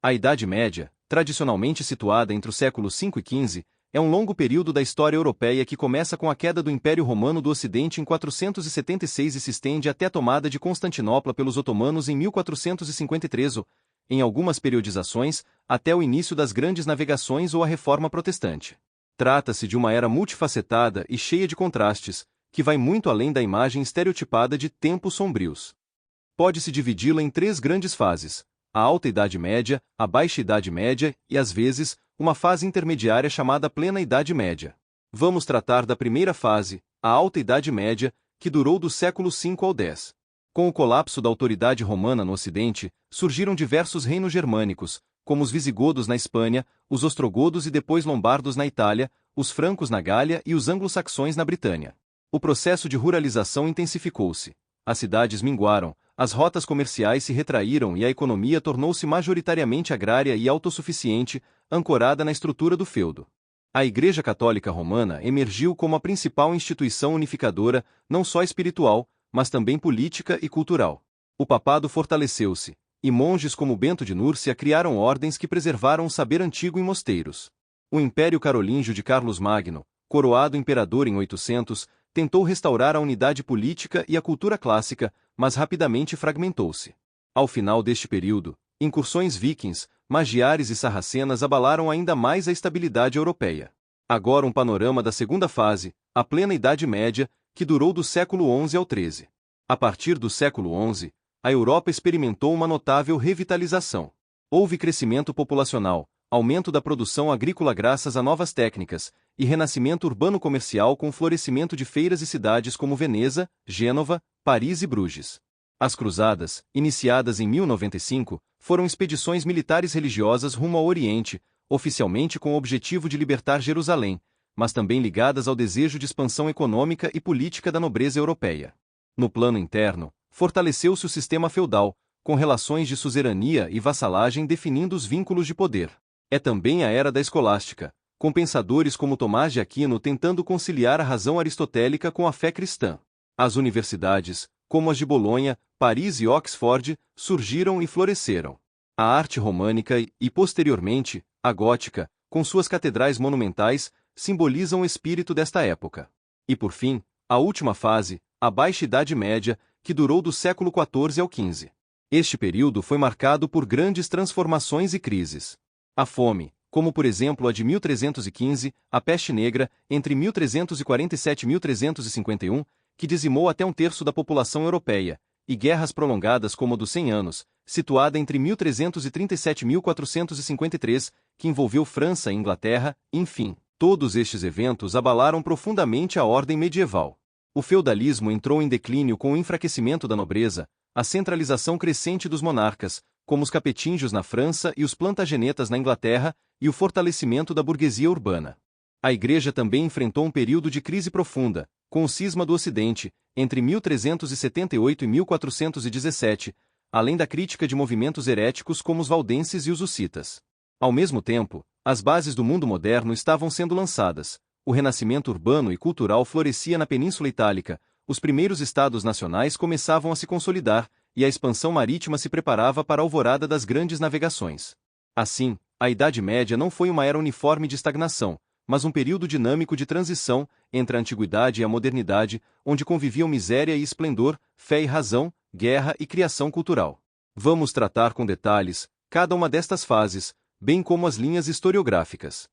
A Idade Média, tradicionalmente situada entre os séculos V e XV, é um longo período da história europeia que começa com a queda do Império Romano do Ocidente em 476 e se estende até a tomada de Constantinopla pelos otomanos em 1453 ou, em algumas periodizações, até o início das grandes navegações ou a Reforma Protestante. Trata-se de uma era multifacetada e cheia de contrastes, que vai muito além da imagem estereotipada de tempos sombrios. Pode-se dividi-la em três grandes fases: a Alta Idade Média, a Baixa Idade Média e, às vezes, uma fase intermediária chamada Plena Idade Média. Vamos tratar da primeira fase, a Alta Idade Média, que durou do século V ao X. Com o colapso da autoridade romana no Ocidente, surgiram diversos reinos germânicos, como os visigodos na Espanha, os ostrogodos e depois lombardos na Itália, os francos na Gália e os anglo-saxões na Britânia. O processo de ruralização intensificou-se. As cidades minguaram, as rotas comerciais se retraíram e a economia tornou-se majoritariamente agrária e autossuficiente, ancorada na estrutura do feudo. A Igreja Católica Romana emergiu como a principal instituição unificadora, não só espiritual, mas também política e cultural. O papado fortaleceu-se, e monges como Bento de Núrcia criaram ordens que preservaram o saber antigo em mosteiros. O Império Carolíngio de Carlos Magno, coroado imperador em 800, tentou restaurar a unidade política e a cultura clássica, mas rapidamente fragmentou-se. Ao final deste período, incursões vikings, magiares e sarracenas abalaram ainda mais a estabilidade europeia. Agora um panorama da segunda fase, a Plena Idade Média, que durou do século XI ao XIII. A partir do século XI, a Europa experimentou uma notável revitalização. Houve crescimento populacional, aumento da produção agrícola graças a novas técnicas, e renascimento urbano-comercial com o florescimento de feiras e cidades como Veneza, Gênova, Paris e Bruges. As Cruzadas, iniciadas em 1095, foram expedições militares religiosas rumo ao Oriente, oficialmente com o objetivo de libertar Jerusalém, mas também ligadas ao desejo de expansão econômica e política da nobreza europeia. No plano interno, fortaleceu-se o sistema feudal, com relações de suzerania e vassalagem definindo os vínculos de poder. É também a era da escolástica, com pensadores como Tomás de Aquino tentando conciliar a razão aristotélica com a fé cristã. As universidades, como as de Bolonha, Paris e Oxford, surgiram e floresceram. A arte românica e, posteriormente, a gótica, com suas catedrais monumentais, simbolizam o espírito desta época. E por fim, a última fase, a Baixa Idade Média, que durou do século XIV ao XV. Este período foi marcado por grandes transformações e crises. A fome, como por exemplo a de 1315, a peste negra, entre 1347 e 1351, que dizimou até um terço da população europeia, e guerras prolongadas como a dos 100 anos, situada entre 1337 e 1453, que envolveu França e Inglaterra, enfim. Todos estes eventos abalaram profundamente a ordem medieval. O feudalismo entrou em declínio com o enfraquecimento da nobreza, a centralização crescente dos monarcas, como os capetinhos na França e os plantagenetas na Inglaterra, e o fortalecimento da burguesia urbana. A Igreja também enfrentou um período de crise profunda, com o cisma do Ocidente, entre 1378 e 1417, além da crítica de movimentos heréticos como os valdenses e os hussitas. Ao mesmo tempo, as bases do mundo moderno estavam sendo lançadas, o renascimento urbano e cultural florescia na Península Itálica, os primeiros estados nacionais começavam a se consolidar, e a expansão marítima se preparava para a alvorada das grandes navegações. Assim, a Idade Média não foi uma era uniforme de estagnação, mas um período dinâmico de transição entre a antiguidade e a modernidade, onde conviviam miséria e esplendor, fé e razão, guerra e criação cultural. Vamos tratar com detalhes cada uma destas fases, bem como as linhas historiográficas.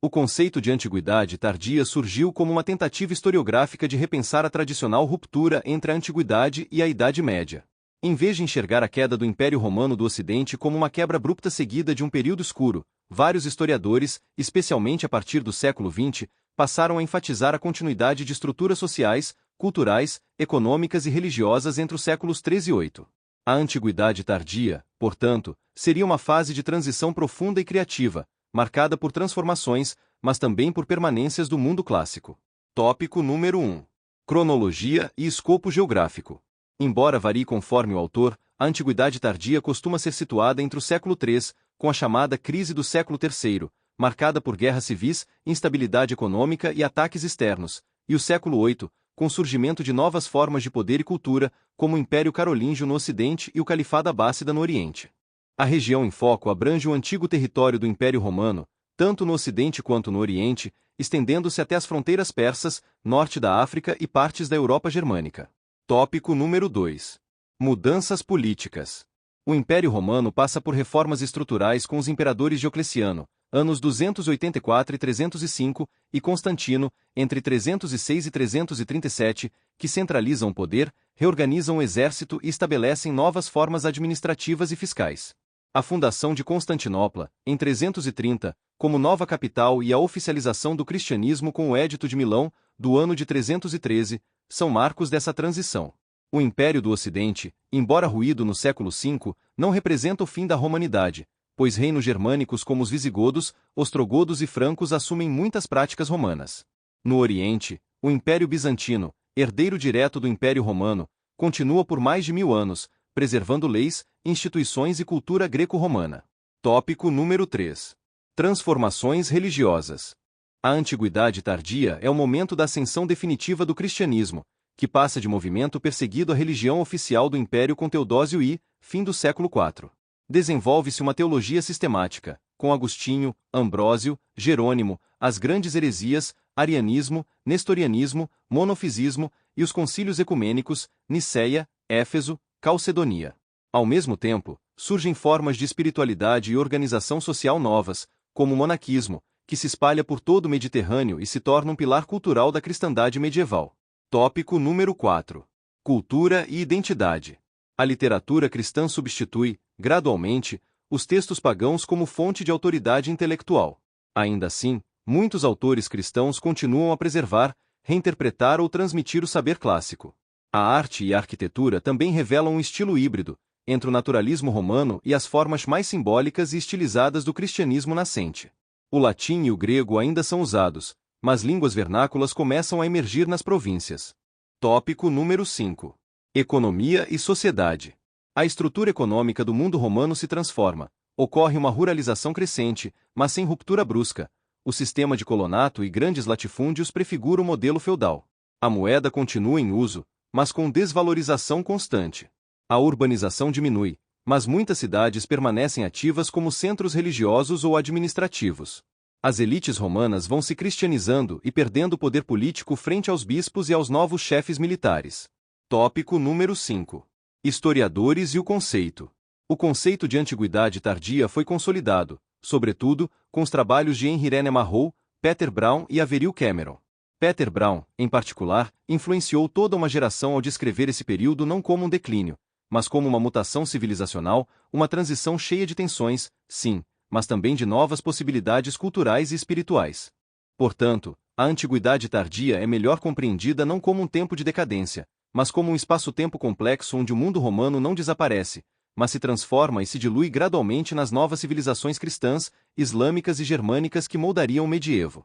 O conceito de antiguidade tardia surgiu como uma tentativa historiográfica de repensar a tradicional ruptura entre a antiguidade e a Idade Média. Em vez de enxergar a queda do Império Romano do Ocidente como uma quebra abrupta seguida de um período escuro, vários historiadores, especialmente a partir do século XX, passaram a enfatizar a continuidade de estruturas sociais, culturais, econômicas e religiosas entre os séculos III e VIII. A antiguidade tardia, portanto, seria uma fase de transição profunda e criativa, marcada por transformações, mas também por permanências do mundo clássico. Tópico número 1. Cronologia e escopo geográfico. Embora varie conforme o autor, a antiguidade tardia costuma ser situada entre o século III, com a chamada crise do século III, marcada por guerras civis, instabilidade econômica e ataques externos, e o século VIII, com surgimento de novas formas de poder e cultura, como o Império Carolíngio no Ocidente e o Califado Abássida no Oriente. A região em foco abrange o antigo território do Império Romano, tanto no Ocidente quanto no Oriente, estendendo-se até as fronteiras persas, norte da África e partes da Europa germânica. Tópico número 2. Mudanças políticas. O Império Romano passa por reformas estruturais com os imperadores Diocleciano, anos 284 e 305, e Constantino, entre 306 e 337, que centralizam o poder, reorganizam o exército e estabelecem novas formas administrativas e fiscais. A fundação de Constantinopla, em 330, como nova capital e a oficialização do cristianismo com o Édito de Milão, do ano de 313, são marcos dessa transição. O Império do Ocidente, embora ruído no século V, não representa o fim da romanidade, pois reinos germânicos como os visigodos, ostrogodos e francos assumem muitas práticas romanas. No Oriente, o Império Bizantino, herdeiro direto do Império Romano, continua por mais de 1000 anos, preservando leis, instituições e cultura greco-romana. Tópico número 3. Transformações religiosas. A Antiguidade Tardia é o momento da ascensão definitiva do cristianismo, que passa de movimento perseguido à religião oficial do Império com Teodósio e, fim do século IV. Desenvolve-se uma teologia sistemática, com Agostinho, Ambrósio, Jerônimo, as grandes heresias, arianismo, nestorianismo, monofisismo e os concílios ecumênicos, Niceia, Éfeso, Calcedonia. Ao mesmo tempo, surgem formas de espiritualidade e organização social novas, como o monaquismo, que se espalha por todo o Mediterrâneo e se torna um pilar cultural da cristandade medieval. Tópico número 4. Cultura e identidade. A literatura cristã substitui, gradualmente, os textos pagãos como fonte de autoridade intelectual. Ainda assim, muitos autores cristãos continuam a preservar, reinterpretar ou transmitir o saber clássico. A arte e a arquitetura também revelam um estilo híbrido, entre o naturalismo romano e as formas mais simbólicas e estilizadas do cristianismo nascente. O latim e o grego ainda são usados, mas línguas vernáculas começam a emergir nas províncias. Tópico número 5. Economia e sociedade. A estrutura econômica do mundo romano se transforma. Ocorre uma ruralização crescente, mas sem ruptura brusca. O sistema de colonato e grandes latifúndios prefigura o modelo feudal. A moeda continua em uso, mas com desvalorização constante. A urbanização diminui, mas muitas cidades permanecem ativas como centros religiosos ou administrativos. As elites romanas vão se cristianizando e perdendo poder político frente aos bispos e aos novos chefes militares. Tópico número 5. Historiadores e o conceito. O conceito de antiguidade tardia foi consolidado, sobretudo, com os trabalhos de Henri René Marrou, Peter Brown e Averill Cameron. Peter Brown, em particular, influenciou toda uma geração ao descrever esse período não como um declínio, mas como uma mutação civilizacional, uma transição cheia de tensões, sim, mas também de novas possibilidades culturais e espirituais. Portanto, a Antiguidade Tardia é melhor compreendida não como um tempo de decadência, mas como um espaço-tempo complexo onde o mundo romano não desaparece, mas se transforma e se dilui gradualmente nas novas civilizações cristãs, islâmicas e germânicas que moldariam o medievo.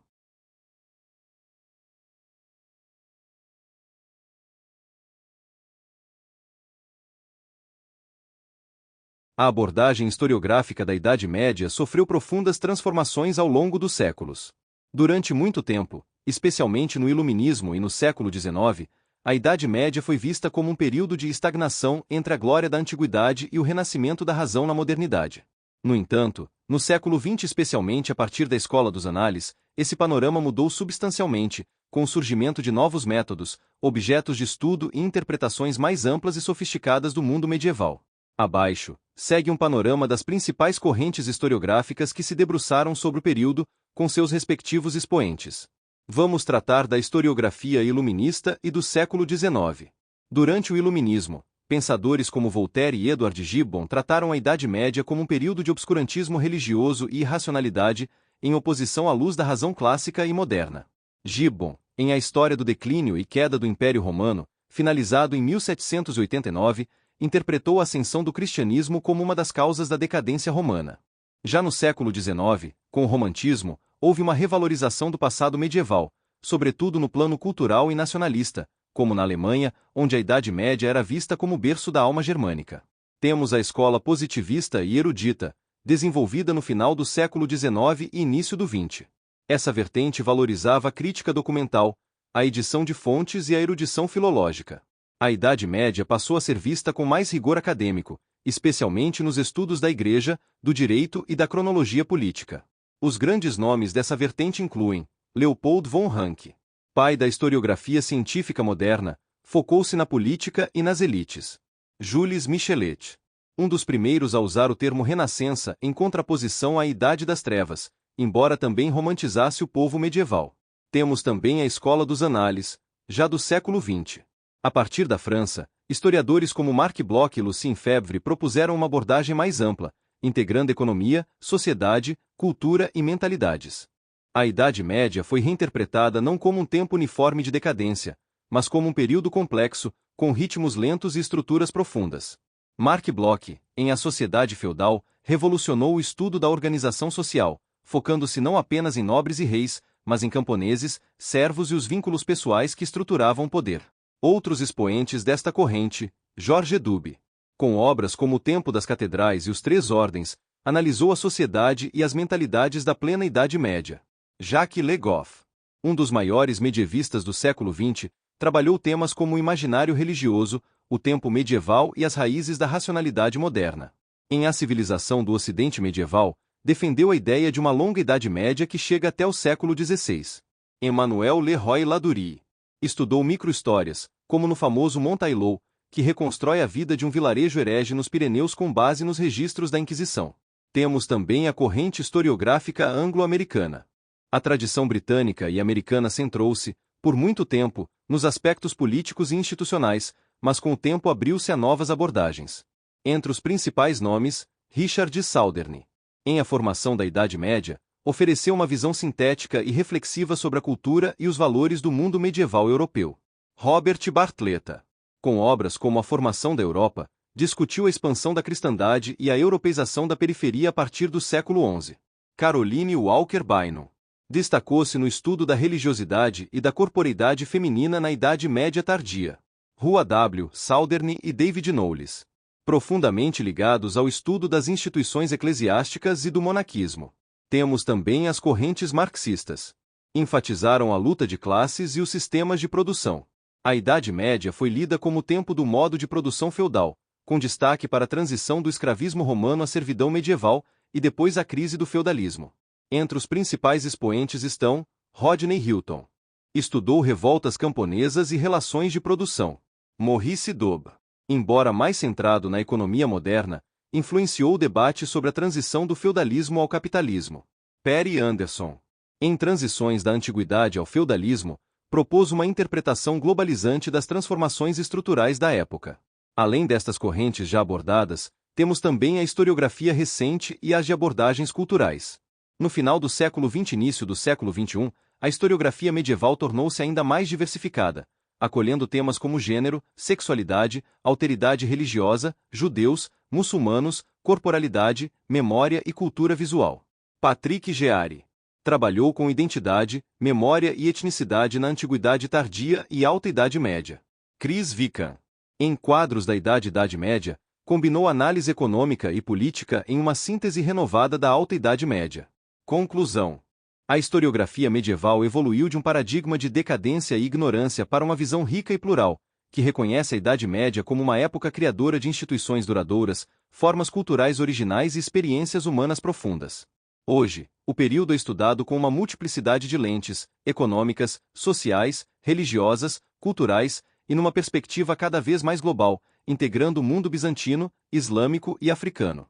A abordagem historiográfica da Idade Média sofreu profundas transformações ao longo dos séculos. Durante muito tempo, especialmente no Iluminismo e no século XIX, a Idade Média foi vista como um período de estagnação entre a glória da antiguidade e o renascimento da razão na modernidade. No entanto, no século XX, especialmente a partir da Escola dos Análises, esse panorama mudou substancialmente, com o surgimento de novos métodos, objetos de estudo e interpretações mais amplas e sofisticadas do mundo medieval. Abaixo, segue um panorama das principais correntes historiográficas que se debruçaram sobre o período, com seus respectivos expoentes. Vamos tratar da historiografia iluminista e do século XIX. Durante o Iluminismo, pensadores como Voltaire e Edward Gibbon trataram a Idade Média como um período de obscurantismo religioso e irracionalidade, em oposição à luz da razão clássica e moderna. Gibbon, em A História do Declínio e Queda do Império Romano, finalizado em 1789, interpretou a ascensão do cristianismo como uma das causas da decadência romana. Já no século XIX, com o romantismo, houve uma revalorização do passado medieval, sobretudo no plano cultural e nacionalista, como na Alemanha, onde a Idade Média era vista como berço da alma germânica. Temos a escola positivista e erudita, desenvolvida no final do século XIX e início do XX. Essa vertente valorizava a crítica documental, a edição de fontes e a erudição filológica. A Idade Média passou a ser vista com mais rigor acadêmico, especialmente nos estudos da Igreja, do direito e da cronologia política. Os grandes nomes dessa vertente incluem Leopold von Ranke, pai da historiografia científica moderna, focou-se na política e nas elites. Jules Michelet, um dos primeiros a usar o termo Renascença em contraposição à Idade das Trevas, embora também romantizasse o povo medieval. Temos também a Escola dos Análises, já do século XX. A partir da França, historiadores como Marc Bloch e Lucien Febvre propuseram uma abordagem mais ampla, integrando economia, sociedade, cultura e mentalidades. A Idade Média foi reinterpretada não como um tempo uniforme de decadência, mas como um período complexo, com ritmos lentos e estruturas profundas. Marc Bloch, em A Sociedade Feudal, revolucionou o estudo da organização social, focando-se não apenas em nobres e reis, mas em camponeses, servos e os vínculos pessoais que estruturavam o poder. Outros expoentes desta corrente, Georges Dube, com obras como O Tempo das Catedrais e Os Três Ordens, analisou a sociedade e as mentalidades da plena Idade Média. Jacques Le Goff, um dos maiores medievistas do século XX, trabalhou temas como o imaginário religioso, o tempo medieval e as raízes da racionalidade moderna. Em A Civilização do Ocidente Medieval, defendeu a ideia de uma longa Idade Média que chega até o século XVI. Emmanuel Leroy Ladurie estudou microhistórias, como no famoso Montaillot, que reconstrói a vida de um vilarejo herege nos Pirineus com base nos registros da Inquisição. Temos também a corrente historiográfica anglo-americana. A tradição britânica e americana centrou-se, por muito tempo, nos aspectos políticos e institucionais, mas com o tempo abriu-se a novas abordagens. Entre os principais nomes, Richard Southern, em A Formação da Idade Média, ofereceu uma visão sintética e reflexiva sobre a cultura e os valores do mundo medieval europeu. Robert Bartlett, com obras como A Formação da Europa, discutiu a expansão da cristandade e a europeização da periferia a partir do século XI. Caroline Walker Bynum destacou-se no estudo da religiosidade e da corporeidade feminina na Idade Média tardia. Rua W. Southern e David Knowles, profundamente ligados ao estudo das instituições eclesiásticas e do monaquismo. Temos também as correntes marxistas. Enfatizaram a luta de classes e os sistemas de produção. A Idade Média foi lida como o tempo do modo de produção feudal, com destaque para a transição do escravismo romano à servidão medieval e depois a crise do feudalismo. Entre os principais expoentes estão Rodney Hilton. Estudou revoltas camponesas e relações de produção. Maurice Dobb, embora mais centrado na economia moderna, influenciou o debate sobre a transição do feudalismo ao capitalismo. Perry Anderson, em Transições da Antiguidade ao Feudalismo, propôs uma interpretação globalizante das transformações estruturais da época. Além destas correntes já abordadas, temos também a historiografia recente e as de abordagens culturais. No final do século XX e início do século XXI, a historiografia medieval tornou-se ainda mais diversificada, acolhendo temas como gênero, sexualidade, alteridade religiosa, judeus, muçulmanos, corporalidade, memória e cultura visual. Patrick Geary trabalhou com identidade, memória e etnicidade na Antiguidade Tardia e Alta Idade Média. Chris Wickham, em Quadros da Idade Média, combinou análise econômica e política em uma síntese renovada da Alta Idade Média. Conclusão: a historiografia medieval evoluiu de um paradigma de decadência e ignorância para uma visão rica e plural, que reconhece a Idade Média como uma época criadora de instituições duradouras, formas culturais originais e experiências humanas profundas. Hoje, o período é estudado com uma multiplicidade de lentes, econômicas, sociais, religiosas, culturais, e numa perspectiva cada vez mais global, integrando o mundo bizantino, islâmico e africano.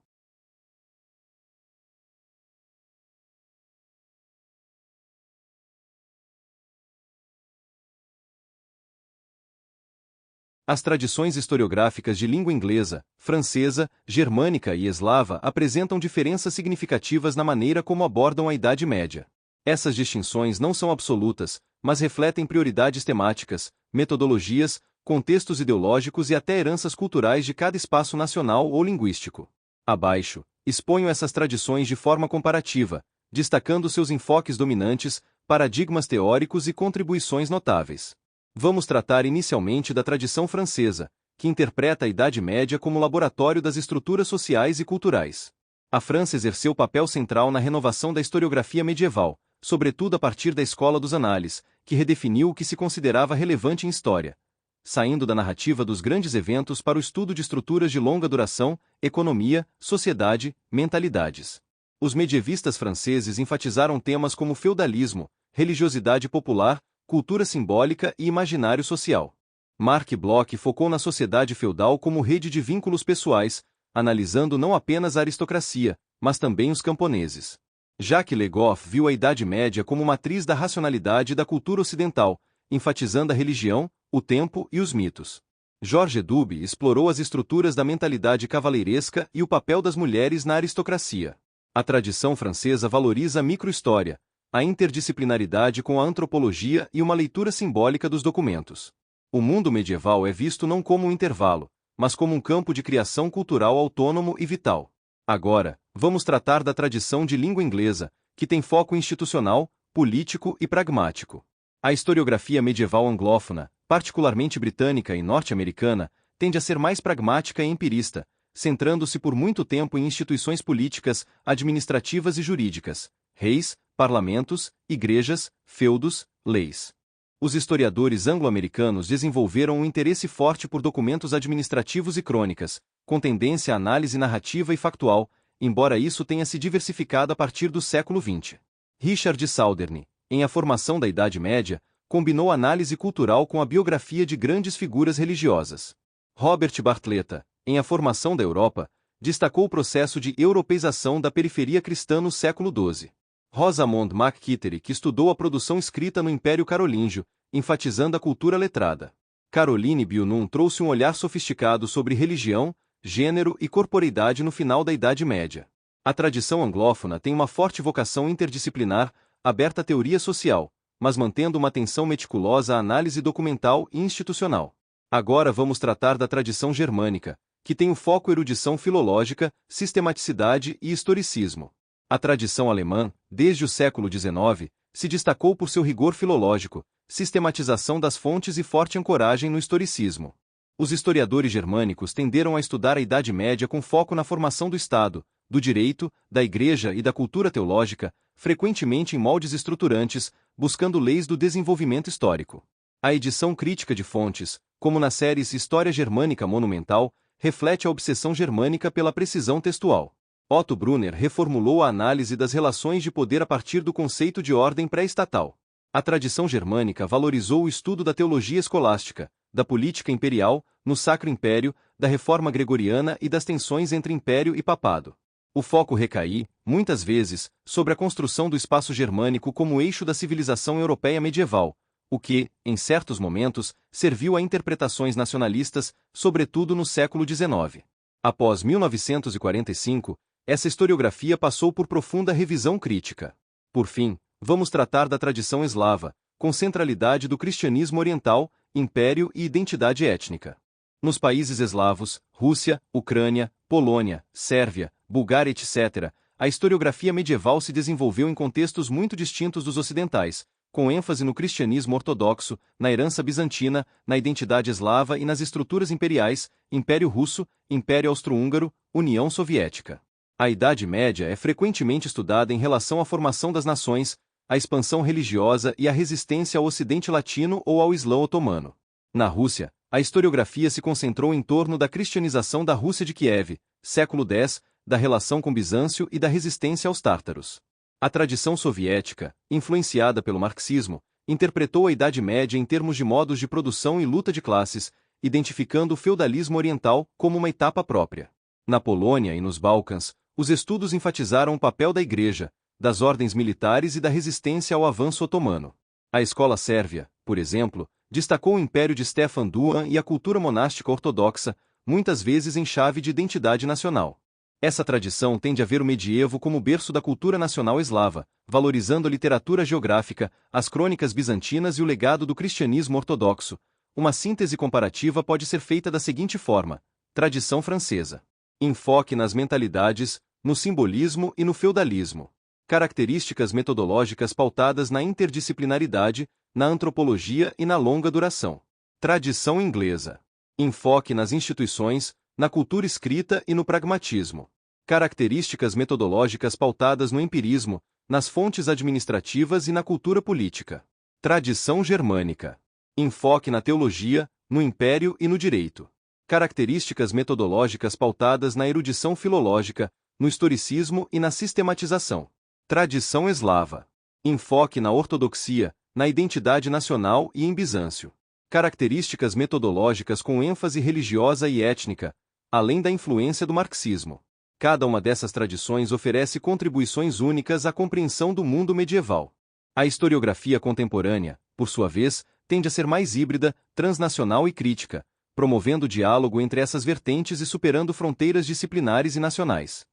As tradições historiográficas de língua inglesa, francesa, germânica e eslava apresentam diferenças significativas na maneira como abordam a Idade Média. Essas distinções não são absolutas, mas refletem prioridades temáticas, metodologias, contextos ideológicos e até heranças culturais de cada espaço nacional ou linguístico. Abaixo, exponho essas tradições de forma comparativa, destacando seus enfoques dominantes, paradigmas teóricos e contribuições notáveis. Vamos tratar inicialmente da tradição francesa, que interpreta a Idade Média como laboratório das estruturas sociais e culturais. A França exerceu papel central na renovação da historiografia medieval, sobretudo a partir da Escola dos Análises, que redefiniu o que se considerava relevante em história, saindo da narrativa dos grandes eventos para o estudo de estruturas de longa duração, economia, sociedade, mentalidades. Os medievistas franceses enfatizaram temas como feudalismo, religiosidade popular, cultura simbólica e imaginário social. Marc Bloch focou na sociedade feudal como rede de vínculos pessoais, analisando não apenas a aristocracia, mas também os camponeses. Jacques Le Goff viu a Idade Média como matriz da racionalidade da cultura ocidental, enfatizando a religião, o tempo e os mitos. Georges Duby explorou as estruturas da mentalidade cavaleiresca e o papel das mulheres na aristocracia. A tradição francesa valoriza a microhistória, a interdisciplinaridade com a antropologia e uma leitura simbólica dos documentos. O mundo medieval é visto não como um intervalo, mas como um campo de criação cultural autônomo e vital. Agora, vamos tratar da tradição de língua inglesa, que tem foco institucional, político e pragmático. A historiografia medieval anglófona, particularmente britânica e norte-americana, tende a ser mais pragmática e empirista, centrando-se por muito tempo em instituições políticas, administrativas e jurídicas, reis, parlamentos, igrejas, feudos, leis. Os historiadores anglo-americanos desenvolveram um interesse forte por documentos administrativos e crônicas, com tendência à análise narrativa e factual, embora isso tenha se diversificado a partir do século XX. Richard Southern, em A Formação da Idade Média, combinou análise cultural com a biografia de grandes figuras religiosas. Robert Bartlett, em A Formação da Europa, destacou o processo de europeização da periferia cristã no século XII. Rosamond McKittery, que estudou a produção escrita no Império Carolíngio, enfatizando a cultura letrada. Caroline Bionun trouxe um olhar sofisticado sobre religião, gênero e corporeidade no final da Idade Média. A tradição anglófona tem uma forte vocação interdisciplinar, aberta à teoria social, mas mantendo uma atenção meticulosa à análise documental e institucional. Agora vamos tratar da tradição germânica, que tem o foco erudição filológica, sistematicidade e historicismo. A tradição alemã, desde o século XIX, se destacou por seu rigor filológico, sistematização das fontes e forte ancoragem no historicismo. Os historiadores germânicos tenderam a estudar a Idade Média com foco na formação do Estado, do direito, da Igreja e da cultura teológica, frequentemente em moldes estruturantes, buscando leis do desenvolvimento histórico. A edição crítica de fontes, como nas séries História Germânica Monumental, reflete a obsessão germânica pela precisão textual. Otto Brunner reformulou a análise das relações de poder a partir do conceito de ordem pré-estatal. A tradição germânica valorizou o estudo da teologia escolástica, da política imperial, no Sacro Império, da reforma gregoriana e das tensões entre império e papado. O foco recai, muitas vezes, sobre a construção do espaço germânico como eixo da civilização europeia medieval, o que, em certos momentos, serviu a interpretações nacionalistas, sobretudo no século XIX. Após 1945, essa historiografia passou por profunda revisão crítica. Por fim, vamos tratar da tradição eslava, com centralidade do cristianismo oriental, império e identidade étnica. Nos países eslavos, Rússia, Ucrânia, Polônia, Sérvia, Bulgária, etc., a historiografia medieval se desenvolveu em contextos muito distintos dos ocidentais, com ênfase no cristianismo ortodoxo, na herança bizantina, na identidade eslava e nas estruturas imperiais, Império Russo, Império Austro-Húngaro, União Soviética. A Idade Média é frequentemente estudada em relação à formação das nações, à expansão religiosa e à resistência ao Ocidente Latino ou ao Islã otomano. Na Rússia, a historiografia se concentrou em torno da cristianização da Rússia de Kiev, século X, da relação com Bizâncio e da resistência aos tártaros. A tradição soviética, influenciada pelo marxismo, interpretou a Idade Média em termos de modos de produção e luta de classes, identificando o feudalismo oriental como uma etapa própria. Na Polônia e nos Balcãs, os estudos enfatizaram o papel da Igreja, das ordens militares e da resistência ao avanço otomano. A escola sérvia, por exemplo, destacou o império de Stefan Duan e a cultura monástica ortodoxa, muitas vezes em chave de identidade nacional. Essa tradição tende a ver o medievo como berço da cultura nacional eslava, valorizando a literatura geográfica, as crônicas bizantinas e o legado do cristianismo ortodoxo. Uma síntese comparativa pode ser feita da seguinte forma: tradição francesa. Enfoque nas mentalidades, no simbolismo e no feudalismo. Características metodológicas pautadas na interdisciplinaridade, na antropologia e na longa duração. Tradição inglesa. Enfoque nas instituições, na cultura escrita e no pragmatismo. Características metodológicas pautadas no empirismo, nas fontes administrativas e na cultura política. Tradição germânica. Enfoque na teologia, no império e no direito. Características metodológicas pautadas na erudição filológica, no historicismo e na sistematização. Tradição eslava. Enfoque na ortodoxia, na identidade nacional e em Bizâncio. Características metodológicas com ênfase religiosa e étnica, além da influência do marxismo. Cada uma dessas tradições oferece contribuições únicas à compreensão do mundo medieval. A historiografia contemporânea, por sua vez, tende a ser mais híbrida, transnacional e crítica, promovendo diálogo entre essas vertentes e superando fronteiras disciplinares e nacionais.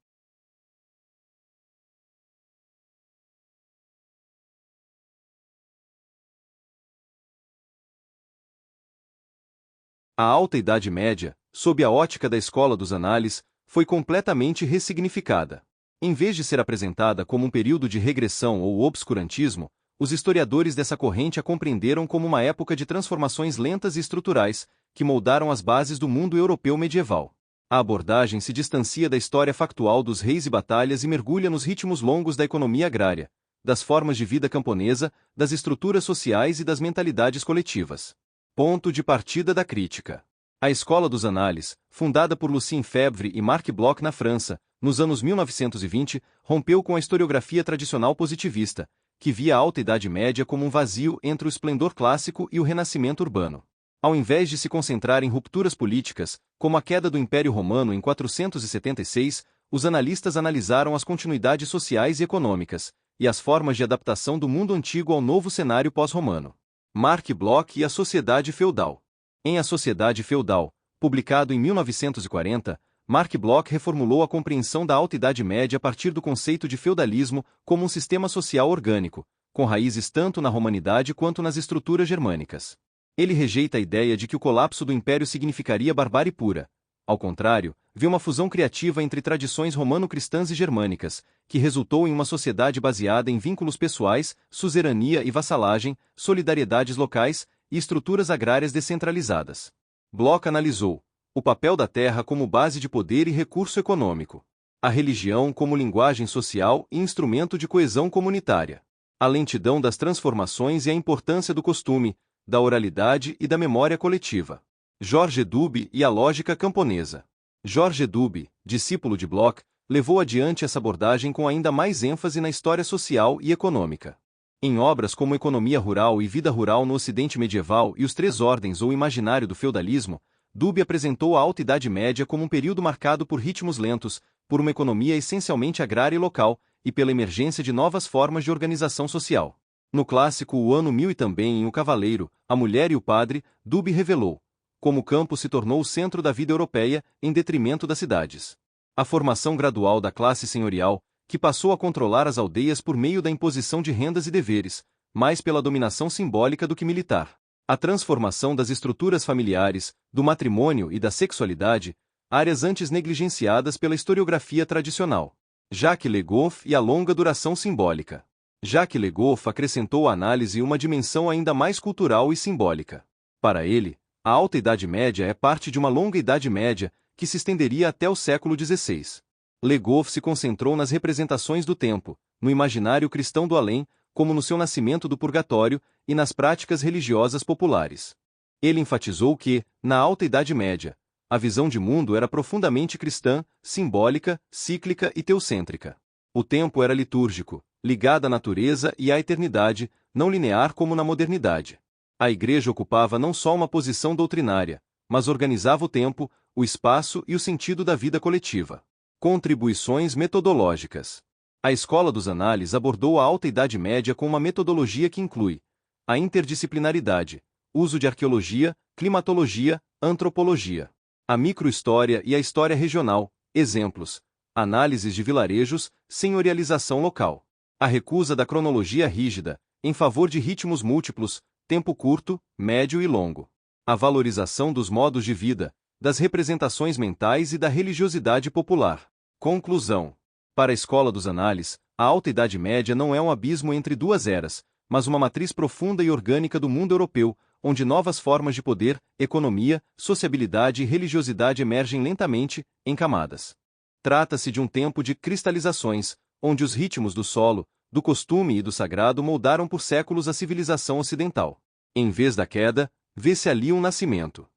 A Alta Idade Média, sob a ótica da Escola dos Análises, foi completamente ressignificada. Em vez de ser apresentada como um período de regressão ou obscurantismo, os historiadores dessa corrente a compreenderam como uma época de transformações lentas e estruturais, que moldaram as bases do mundo europeu medieval. A abordagem se distancia da história factual dos reis e batalhas e mergulha nos ritmos longos da economia agrária, das formas de vida camponesa, das estruturas sociais e das mentalidades coletivas. Ponto de partida da crítica. A Escola dos Análises, fundada por Lucien Febvre e Marc Bloch na França, nos anos 1920, rompeu com a historiografia tradicional positivista, que via a Alta Idade Média como um vazio entre o esplendor clássico e o renascimento urbano. Ao invés de se concentrar em rupturas políticas, como a queda do Império Romano em 476, os analistas analisaram as continuidades sociais e econômicas, e as formas de adaptação do mundo antigo ao novo cenário pós-romano. Marc Bloch e a Sociedade Feudal. Em A Sociedade Feudal, publicado em 1940, Marc Bloch reformulou a compreensão da Alta Idade Média a partir do conceito de feudalismo como um sistema social orgânico, com raízes tanto na romanidade quanto nas estruturas germânicas. Ele rejeita a ideia de que o colapso do império significaria barbárie pura. Ao contrário, vê uma fusão criativa entre tradições romano-cristãs e germânicas, que resultou em uma sociedade baseada em vínculos pessoais, suzerania e vassalagem, solidariedades locais e estruturas agrárias descentralizadas. Bloch analisou o papel da terra como base de poder e recurso econômico, a religião como linguagem social e instrumento de coesão comunitária, a lentidão das transformações e a importância do costume, da oralidade e da memória coletiva. Georges Duby e a lógica camponesa. Georges Duby, discípulo de Bloch, levou adiante essa abordagem com ainda mais ênfase na história social e econômica. Em obras como Economia Rural e Vida Rural no Ocidente Medieval e Os Três Ordens ou Imaginário do Feudalismo, Duby apresentou a Alta Idade Média como um período marcado por ritmos lentos, por uma economia essencialmente agrária e local, e pela emergência de novas formas de organização social. No clássico O Ano 1000 e também em O Cavaleiro, a Mulher e o Padre, Duby revelou como o campo se tornou o centro da vida europeia, em detrimento das cidades. A formação gradual da classe senhorial, que passou a controlar as aldeias por meio da imposição de rendas e deveres, mais pela dominação simbólica do que militar. A transformação das estruturas familiares, do matrimônio e da sexualidade, áreas antes negligenciadas pela historiografia tradicional. Jacques Le Goff e a longa duração simbólica. Jacques Le Goff acrescentou à análise uma dimensão ainda mais cultural e simbólica. Para ele, a Alta Idade Média é parte de uma longa Idade Média, que se estenderia até o século XVI. Le Goff se concentrou nas representações do tempo, no imaginário cristão do além, como no seu nascimento do purgatório, e nas práticas religiosas populares. Ele enfatizou que, na Alta Idade Média, a visão de mundo era profundamente cristã, simbólica, cíclica e teocêntrica. O tempo era litúrgico, ligado à natureza e à eternidade, não linear como na modernidade. A Igreja ocupava não só uma posição doutrinária, mas organizava o tempo, o espaço e o sentido da vida coletiva. Contribuições metodológicas. A Escola dos Análises abordou a Alta Idade Média com uma metodologia que inclui a interdisciplinaridade, uso de arqueologia, climatologia, antropologia, a microhistória e a história regional, exemplos, análises de vilarejos, senhorialização local, a recusa da cronologia rígida, em favor de ritmos múltiplos, tempo curto, médio e longo. A valorização dos modos de vida, das representações mentais e da religiosidade popular. Conclusão. Para a Escola dos Análises, a Alta Idade Média não é um abismo entre duas eras, mas uma matriz profunda e orgânica do mundo europeu, onde novas formas de poder, economia, sociabilidade e religiosidade emergem lentamente, em camadas. Trata-se de um tempo de cristalizações, onde os ritmos do solo, do costume e do sagrado moldaram por séculos a civilização ocidental. Em vez da queda, vê-se ali um nascimento.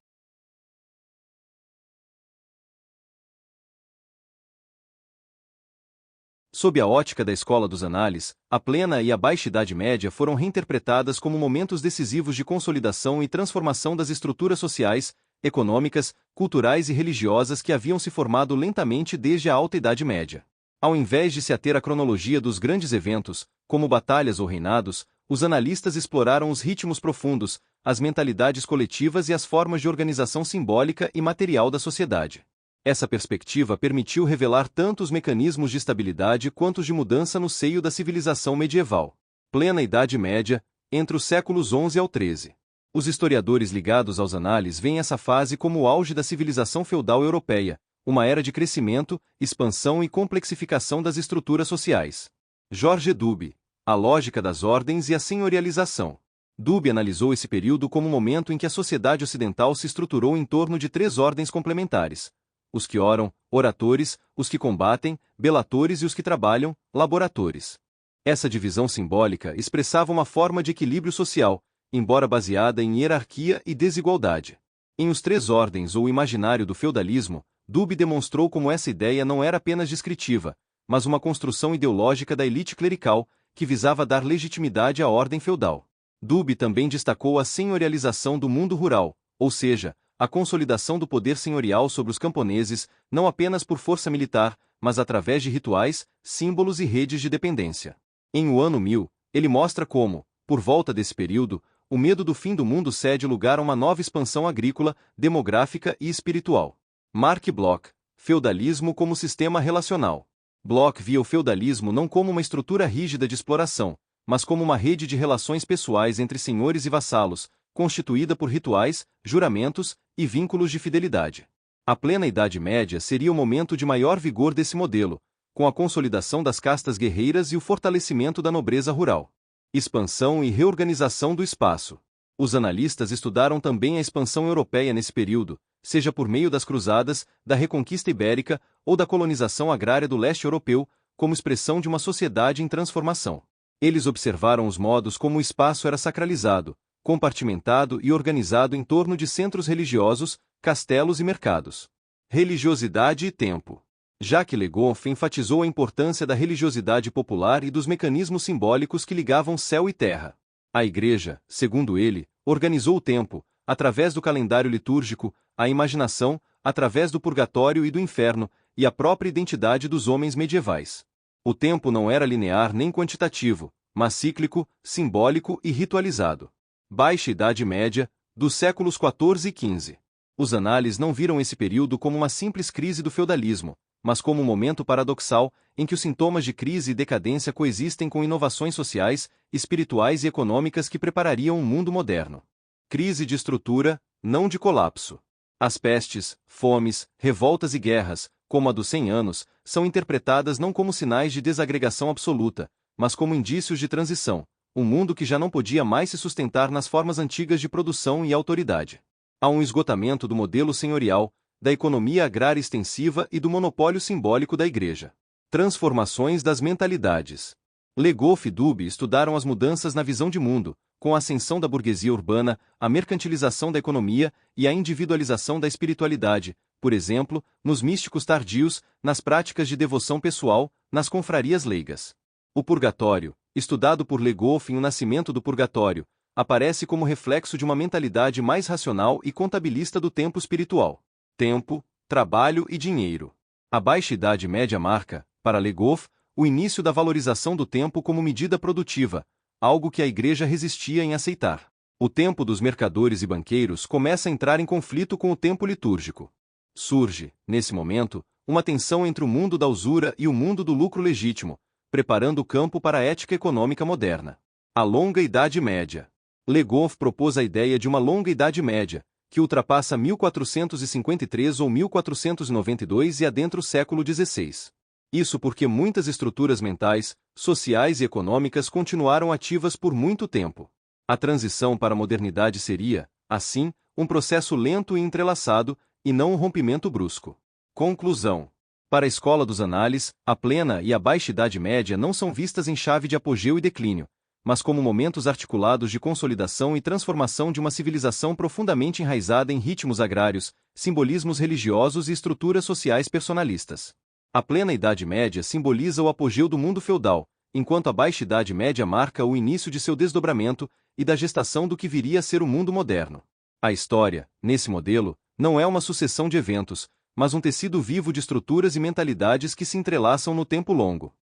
Sob a ótica da escola dos análises, a Plena e a Baixa Idade Média foram reinterpretadas como momentos decisivos de consolidação e transformação das estruturas sociais, econômicas, culturais e religiosas que haviam se formado lentamente desde a Alta Idade Média. Ao invés de se ater à cronologia dos grandes eventos, como batalhas ou reinados, os analistas exploraram os ritmos profundos, as mentalidades coletivas e as formas de organização simbólica e material da sociedade. Essa perspectiva permitiu revelar tanto os mecanismos de estabilidade quanto os de mudança no seio da civilização medieval. Plena Idade Média, entre os séculos XI ao XIII. Os historiadores ligados aos análises veem essa fase como o auge da civilização feudal europeia, uma era de crescimento, expansão e complexificação das estruturas sociais. George Dubé, A Lógica das Ordens e a Senhorialização. Dubé analisou esse período como um momento em que a sociedade ocidental se estruturou em torno de três ordens complementares: os que oram, oratores, os que combatem, belatores e os que trabalham, laboratores. Essa divisão simbólica expressava uma forma de equilíbrio social, embora baseada em hierarquia e desigualdade. Em Os Três Ordens ou o Imaginário do Feudalismo, Dubé demonstrou como essa ideia não era apenas descritiva, mas uma construção ideológica da elite clerical, que visava dar legitimidade à ordem feudal. Dubé também destacou a senhorialização do mundo rural, ou seja, a consolidação do poder senhorial sobre os camponeses, não apenas por força militar, mas através de rituais, símbolos e redes de dependência. Em O Ano 1000, ele mostra como, por volta desse período, o medo do fim do mundo cede lugar a uma nova expansão agrícola, demográfica e espiritual. Mark Bloch, Feudalismo como Sistema Relacional. Bloch via o feudalismo não como uma estrutura rígida de exploração, mas como uma rede de relações pessoais entre senhores e vassalos, constituída por rituais, juramentos e vínculos de fidelidade. A Plena Idade Média seria o momento de maior vigor desse modelo, com a consolidação das castas guerreiras e o fortalecimento da nobreza rural. Expansão e reorganização do espaço. Os analistas estudaram também a expansão europeia nesse período, seja por meio das cruzadas, da reconquista ibérica ou da colonização agrária do leste europeu, como expressão de uma sociedade em transformação. Eles observaram os modos como o espaço era sacralizado, compartimentado e organizado em torno de centros religiosos, castelos e mercados. Religiosidade e tempo. Jacques Le Goff enfatizou a importância da religiosidade popular e dos mecanismos simbólicos que ligavam céu e terra. A Igreja, segundo ele, organizou o tempo, através do calendário litúrgico, a imaginação, através do purgatório e do inferno, e a própria identidade dos homens medievais. O tempo não era linear nem quantitativo, mas cíclico, simbólico e ritualizado. Baixa Idade Média, dos séculos XIV e XV. Os análises não viram esse período como uma simples crise do feudalismo, mas como um momento paradoxal em que os sintomas de crise e decadência coexistem com inovações sociais, espirituais e econômicas que preparariam um mundo moderno. Crise de estrutura, não de colapso. As pestes, fomes, revoltas e guerras, como a dos 100 anos, são interpretadas não como sinais de desagregação absoluta, mas como indícios de transição, um mundo que já não podia mais se sustentar nas formas antigas de produção e autoridade. Há um esgotamento do modelo senhorial, da economia agrária extensiva e do monopólio simbólico da Igreja. Transformações das mentalidades. Le Goff e Dubé estudaram as mudanças na visão de mundo, com a ascensão da burguesia urbana, a mercantilização da economia e a individualização da espiritualidade, por exemplo, nos místicos tardios, nas práticas de devoção pessoal, nas confrarias leigas. O purgatório, estudado por Le Goff em O Nascimento do Purgatório, aparece como reflexo de uma mentalidade mais racional e contabilista do tempo espiritual. Tempo, trabalho e dinheiro. A Baixa Idade Média marca, para Le Goff, o início da valorização do tempo como medida produtiva, algo que a Igreja resistia em aceitar. O tempo dos mercadores e banqueiros começa a entrar em conflito com o tempo litúrgico. Surge, nesse momento, uma tensão entre o mundo da usura e o mundo do lucro legítimo, preparando o campo para a ética econômica moderna. A Longa Idade Média. Le Goff propôs a ideia de uma Longa Idade Média, que ultrapassa 1453 ou 1492 e adentra o século XVI. Isso porque muitas estruturas mentais, sociais e econômicas continuaram ativas por muito tempo. A transição para a modernidade seria, assim, um processo lento e entrelaçado, e não um rompimento brusco. Conclusão. Para a escola dos análises, a plena e a baixa Idade Média não são vistas em chave de apogeu e declínio, mas como momentos articulados de consolidação e transformação de uma civilização profundamente enraizada em ritmos agrários, simbolismos religiosos e estruturas sociais personalistas. A plena Idade Média simboliza o apogeu do mundo feudal, enquanto a baixa Idade Média marca o início de seu desdobramento e da gestação do que viria a ser o mundo moderno. A história, nesse modelo, não é uma sucessão de eventos, mas um tecido vivo de estruturas e mentalidades que se entrelaçam no tempo longo.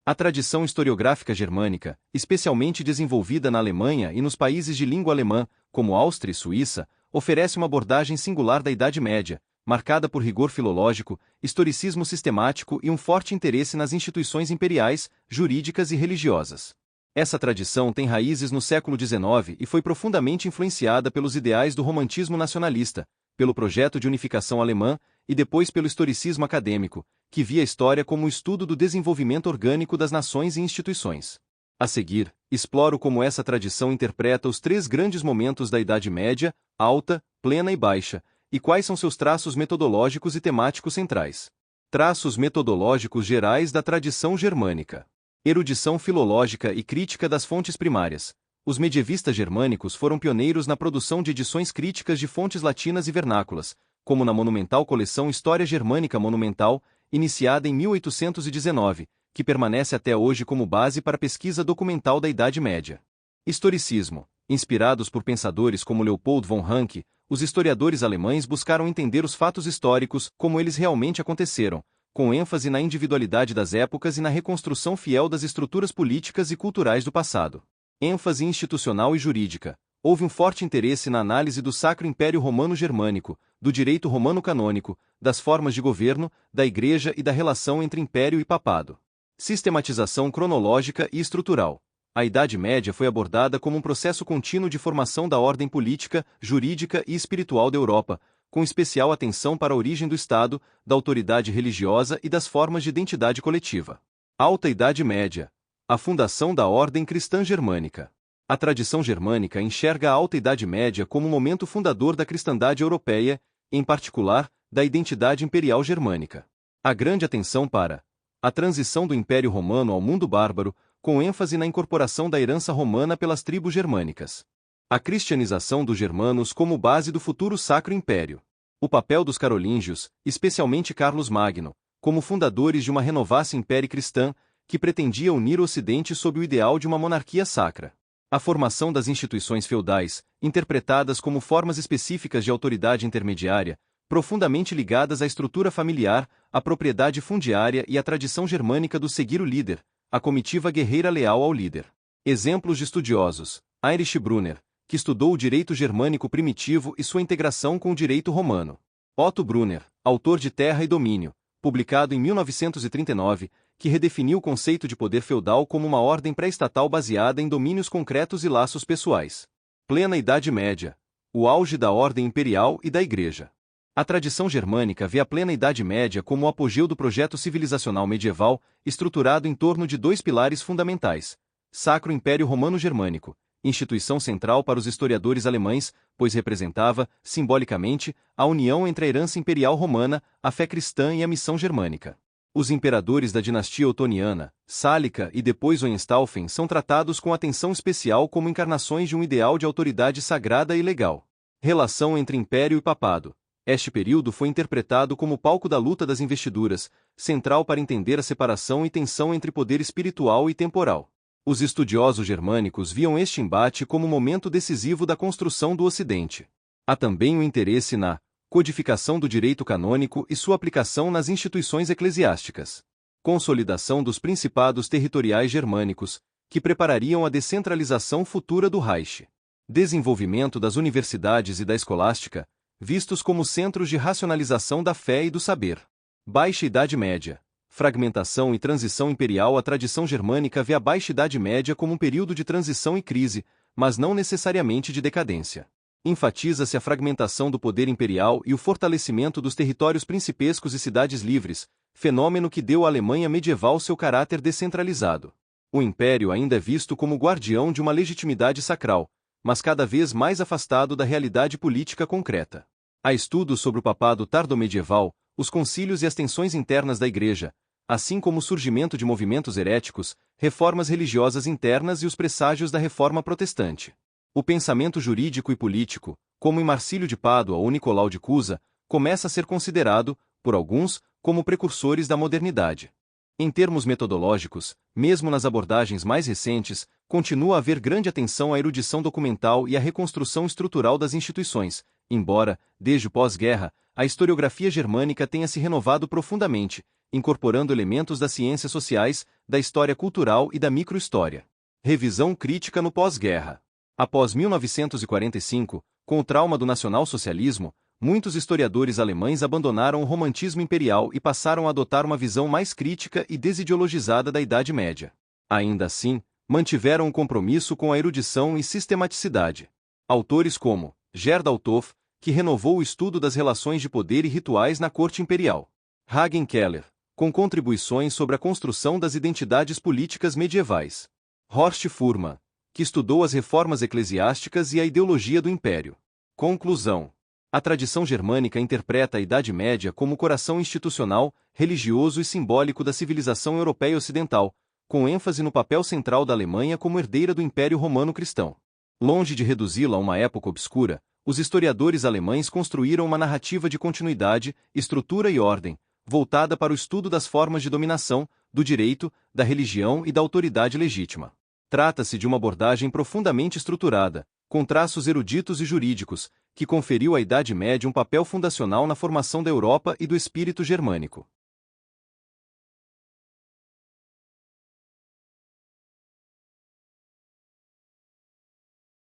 A tradição historiográfica germânica, especialmente desenvolvida na Alemanha e nos países de língua alemã, como Áustria e Suíça, oferece uma abordagem singular da Idade Média, marcada por rigor filológico, historicismo sistemático e um forte interesse nas instituições imperiais, jurídicas e religiosas. Essa tradição tem raízes no século XIX e foi profundamente influenciada pelos ideais do romantismo nacionalista, pelo projeto de unificação alemã e depois pelo historicismo acadêmico, que via a história como o estudo do desenvolvimento orgânico das nações e instituições. A seguir, exploro como essa tradição interpreta os três grandes momentos da Idade Média, alta, plena e baixa, e quais são seus traços metodológicos e temáticos centrais. Traços metodológicos gerais da tradição germânica. Erudição filológica e crítica das fontes primárias. Os medievistas germânicos foram pioneiros na produção de edições críticas de fontes latinas e vernáculas, como na monumental coleção História Germânica Monumental, iniciada em 1819, que permanece até hoje como base para a pesquisa documental da Idade Média. Historicismo. Inspirados por pensadores como Leopold von Ranke, os historiadores alemães buscaram entender os fatos históricos como eles realmente aconteceram, com ênfase na individualidade das épocas e na reconstrução fiel das estruturas políticas e culturais do passado. Ênfase institucional e jurídica. Houve um forte interesse na análise do Sacro Império Romano Germânico, do direito romano canônico, das formas de governo, da Igreja e da relação entre império e papado. Sistematização cronológica e estrutural. A Idade Média foi abordada como um processo contínuo de formação da ordem política, jurídica e espiritual da Europa, com especial atenção para a origem do Estado, da autoridade religiosa e das formas de identidade coletiva. Alta Idade Média. A fundação da ordem cristã germânica. A tradição germânica enxerga a Alta Idade Média como um momento fundador da cristandade europeia, em particular, da identidade imperial germânica. Há grande atenção para a transição do Império Romano ao mundo bárbaro, com ênfase na incorporação da herança romana pelas tribos germânicas. A cristianização dos germanos como base do futuro Sacro Império. O papel dos carolíngios, especialmente Carlos Magno, como fundadores de uma renovação império cristã, que pretendia unir o Ocidente sob o ideal de uma monarquia sacra. A formação das instituições feudais, interpretadas como formas específicas de autoridade intermediária, profundamente ligadas à estrutura familiar, à propriedade fundiária e à tradição germânica do seguir o líder, a comitiva guerreira leal ao líder. Exemplos de estudiosos: Heinrich Brunner, que estudou o direito germânico primitivo e sua integração com o direito romano. Otto Brunner, autor de Terra e Domínio, publicado em 1939, que redefiniu o conceito de poder feudal como uma ordem pré-estatal baseada em domínios concretos e laços pessoais. Plena Idade Média. O auge da ordem imperial e da Igreja. A tradição germânica vê a plena Idade Média como o apogeu do projeto civilizacional medieval, estruturado em torno de dois pilares fundamentais: Sacro Império Romano Germânico, instituição central para os historiadores alemães, pois representava, simbolicamente, a união entre a herança imperial romana, a fé cristã e a missão germânica. Os imperadores da dinastia otoniana, Sálica e depois Hohenstaufen são tratados com atenção especial como encarnações de um ideal de autoridade sagrada e legal. Relação entre império e papado. Este período foi interpretado como palco da luta das investiduras, central para entender a separação e tensão entre poder espiritual e temporal. Os estudiosos germânicos viam este embate como momento decisivo da construção do Ocidente. Há também o interesse na codificação do direito canônico e sua aplicação nas instituições eclesiásticas. Consolidação dos principados territoriais germânicos, que preparariam a descentralização futura do Reich. Desenvolvimento das universidades e da escolástica, vistos como centros de racionalização da fé e do saber. Baixa Idade Média. Fragmentação e transição imperial. A tradição germânica vê a Baixa Idade Média como um período de transição e crise, mas não necessariamente de decadência. Enfatiza-se a fragmentação do poder imperial e o fortalecimento dos territórios principescos e cidades livres, fenômeno que deu à Alemanha medieval seu caráter descentralizado. O império ainda é visto como guardião de uma legitimidade sacral, mas cada vez mais afastado da realidade política concreta. Há estudos sobre o papado tardomedieval, os concílios e as tensões internas da Igreja, assim como o surgimento de movimentos heréticos, reformas religiosas internas e os presságios da Reforma Protestante. O pensamento jurídico e político, como em Marcílio de Pádua ou Nicolau de Cusa, começa a ser considerado, por alguns, como precursores da modernidade. Em termos metodológicos, mesmo nas abordagens mais recentes, continua a haver grande atenção à erudição documental e à reconstrução estrutural das instituições, embora, desde o pós-guerra, a historiografia germânica tenha se renovado profundamente, incorporando elementos das ciências sociais, da história cultural e da microhistória. Revisão crítica no pós-guerra. Após 1945, com o trauma do nacionalsocialismo, muitos historiadores alemães abandonaram o romantismo imperial e passaram a adotar uma visão mais crítica e desideologizada da Idade Média. Ainda assim, mantiveram um compromisso com a erudição e sistematicidade. Autores como Gerd Althoff, que renovou o estudo das relações de poder e rituais na corte imperial. Hagen Keller, com contribuições sobre a construção das identidades políticas medievais. Horst Fuhrmann, que estudou as reformas eclesiásticas e a ideologia do império. Conclusão. A tradição germânica interpreta a Idade Média como o coração institucional, religioso e simbólico da civilização europeia ocidental, com ênfase no papel central da Alemanha como herdeira do Império Romano Cristão. Longe de reduzi-la a uma época obscura, os historiadores alemães construíram uma narrativa de continuidade, estrutura e ordem, voltada para o estudo das formas de dominação, do direito, da religião e da autoridade legítima. Trata-se de uma abordagem profundamente estruturada, com traços eruditos e jurídicos, que conferiu à Idade Média um papel fundacional na formação da Europa e do espírito germânico.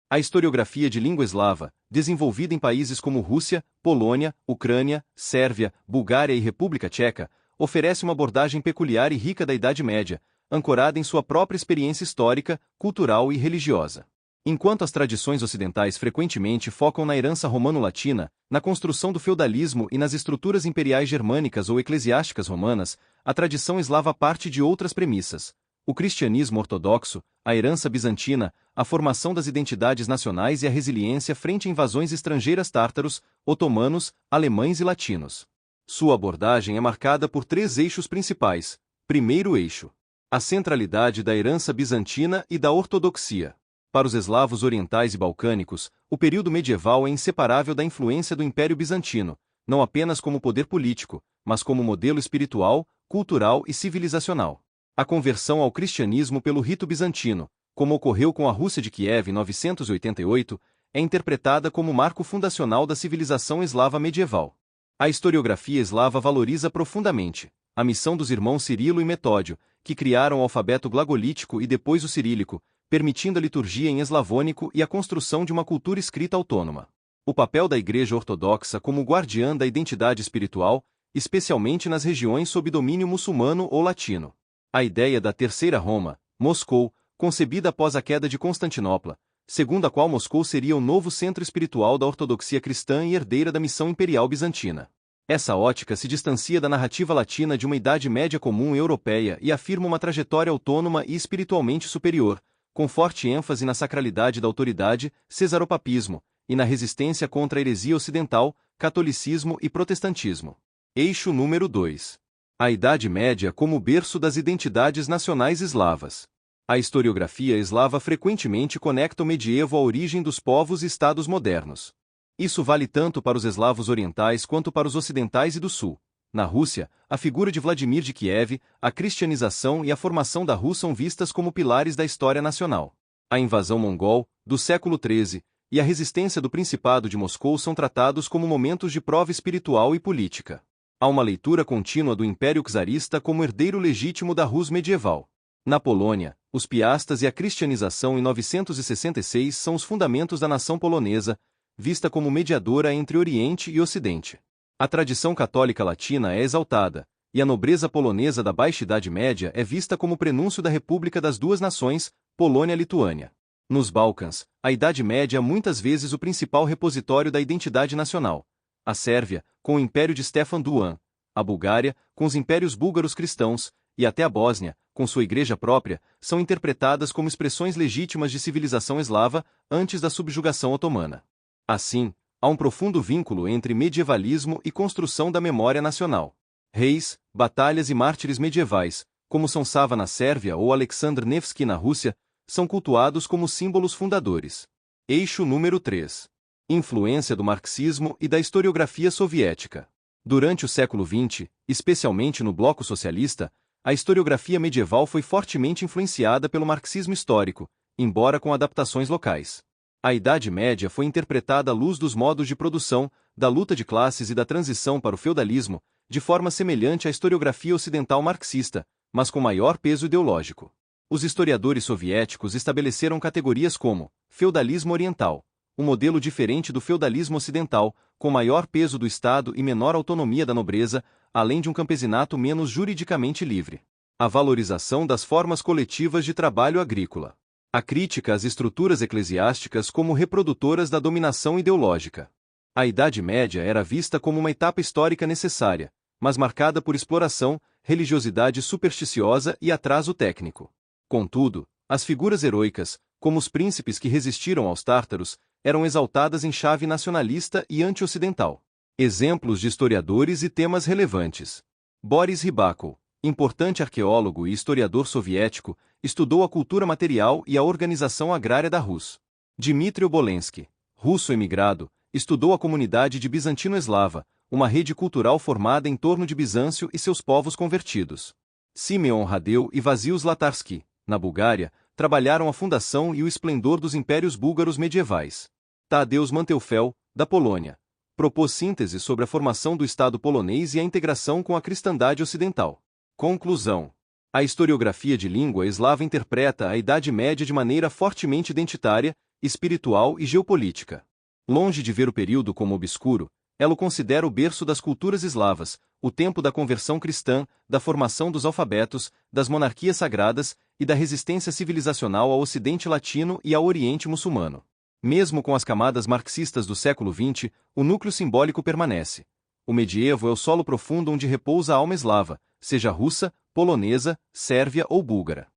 A historiografia de língua eslava, desenvolvida em países como Rússia, Polônia, Ucrânia, Sérvia, Bulgária e República Tcheca, oferece uma abordagem peculiar e rica da Idade Média, ancorada em sua própria experiência histórica, cultural e religiosa. Enquanto as tradições ocidentais frequentemente focam na herança romano-latina, na construção do feudalismo e nas estruturas imperiais germânicas ou eclesiásticas romanas, a tradição eslava parte de outras premissas. O cristianismo ortodoxo, a herança bizantina, a formação das identidades nacionais e a resiliência frente a invasões estrangeiras tártaros, otomanos, alemães e latinos. Sua abordagem é marcada por três eixos principais. Primeiro eixo: a centralidade da herança bizantina e da ortodoxia. Para os eslavos orientais e balcânicos, o período medieval é inseparável da influência do Império Bizantino, não apenas como poder político, mas como modelo espiritual, cultural e civilizacional. A conversão ao cristianismo pelo rito bizantino, como ocorreu com a Rússia de Kiev em 988, é interpretada como marco fundacional da civilização eslava medieval. A historiografia eslava valoriza profundamente a missão dos irmãos Cirilo e Metódio, que criaram o alfabeto glagolítico e depois o cirílico, permitindo a liturgia em eslavônico e a construção de uma cultura escrita autônoma. O papel da Igreja Ortodoxa como guardiã da identidade espiritual, especialmente nas regiões sob domínio muçulmano ou latino. A ideia da Terceira Roma, Moscou, concebida após a queda de Constantinopla, segundo a qual Moscou seria o novo centro espiritual da ortodoxia cristã e herdeira da missão imperial bizantina. Essa ótica se distancia da narrativa latina de uma Idade Média comum europeia e afirma uma trajetória autônoma e espiritualmente superior, com forte ênfase na sacralidade da autoridade, cesaropapismo, e na resistência contra a heresia ocidental, catolicismo e protestantismo. Eixo número 2. A Idade Média como berço das identidades nacionais eslavas. A historiografia eslava frequentemente conecta o medievo à origem dos povos e estados modernos. Isso vale tanto para os eslavos orientais quanto para os ocidentais e do sul. Na Rússia, a figura de Vladimir de Kiev, a cristianização e a formação da Rus são vistas como pilares da história nacional. A invasão mongol, do século XIII, e a resistência do Principado de Moscou são tratados como momentos de prova espiritual e política. Há uma leitura contínua do Império Czarista como herdeiro legítimo da Rus medieval. Na Polônia, os piastas e a cristianização em 966 são os fundamentos da nação polonesa, vista como mediadora entre Oriente e Ocidente. A tradição católica latina é exaltada, e a nobreza polonesa da Baixa Idade Média é vista como prenúncio da República das Duas Nações, Polônia-Lituânia. Nos Balcãs, a Idade Média é muitas vezes o principal repositório da identidade nacional. A Sérvia, com o Império de Stefan Duan, a Bulgária, com os impérios búlgaros cristãos, e até a Bósnia, com sua igreja própria, são interpretadas como expressões legítimas de civilização eslava antes da subjugação otomana. Assim, há um profundo vínculo entre medievalismo e construção da memória nacional. Reis, batalhas e mártires medievais, como São Sava na Sérvia ou Aleksandr Nevsky na Rússia, são cultuados como símbolos fundadores. Eixo número 3. Influência do marxismo e da historiografia soviética. Durante o século XX, especialmente no bloco socialista, a historiografia medieval foi fortemente influenciada pelo marxismo histórico, embora com adaptações locais. A Idade Média foi interpretada à luz dos modos de produção, da luta de classes e da transição para o feudalismo, de forma semelhante à historiografia ocidental marxista, mas com maior peso ideológico. Os historiadores soviéticos estabeleceram categorias como feudalismo oriental, um modelo diferente do feudalismo ocidental, com maior peso do Estado e menor autonomia da nobreza, além de um campesinato menos juridicamente livre. A valorização das formas coletivas de trabalho agrícola. A crítica às estruturas eclesiásticas como reprodutoras da dominação ideológica. A Idade Média era vista como uma etapa histórica necessária, mas marcada por exploração, religiosidade supersticiosa e atraso técnico. Contudo, as figuras heroicas, como os príncipes que resistiram aos tártaros, eram exaltadas em chave nacionalista e anti-ocidental. Exemplos de historiadores e temas relevantes. Boris Rybakov, importante arqueólogo e historiador soviético, estudou a cultura material e a organização agrária da Rus. Dmitry Obolensky, russo emigrado, estudou a comunidade de Bizantino-Eslava, uma rede cultural formada em torno de Bizâncio e seus povos convertidos. Simeon Radeu e Vasil Zlatarsky, na Bulgária, trabalharam a fundação e o esplendor dos impérios búlgaros medievais. Tadeusz Manteufel, da Polônia, propôs síntese sobre a formação do Estado polonês e a integração com a cristandade ocidental. Conclusão. A historiografia de língua eslava interpreta a Idade Média de maneira fortemente identitária, espiritual e geopolítica. Longe de ver o período como obscuro, ela o considera o berço das culturas eslavas, o tempo da conversão cristã, da formação dos alfabetos, das monarquias sagradas e da resistência civilizacional ao Ocidente latino e ao Oriente muçulmano. Mesmo com as camadas marxistas do século XX, o núcleo simbólico permanece. O medievo é o solo profundo onde repousa a alma eslava, seja russa, polonesa, sérvia ou búlgara.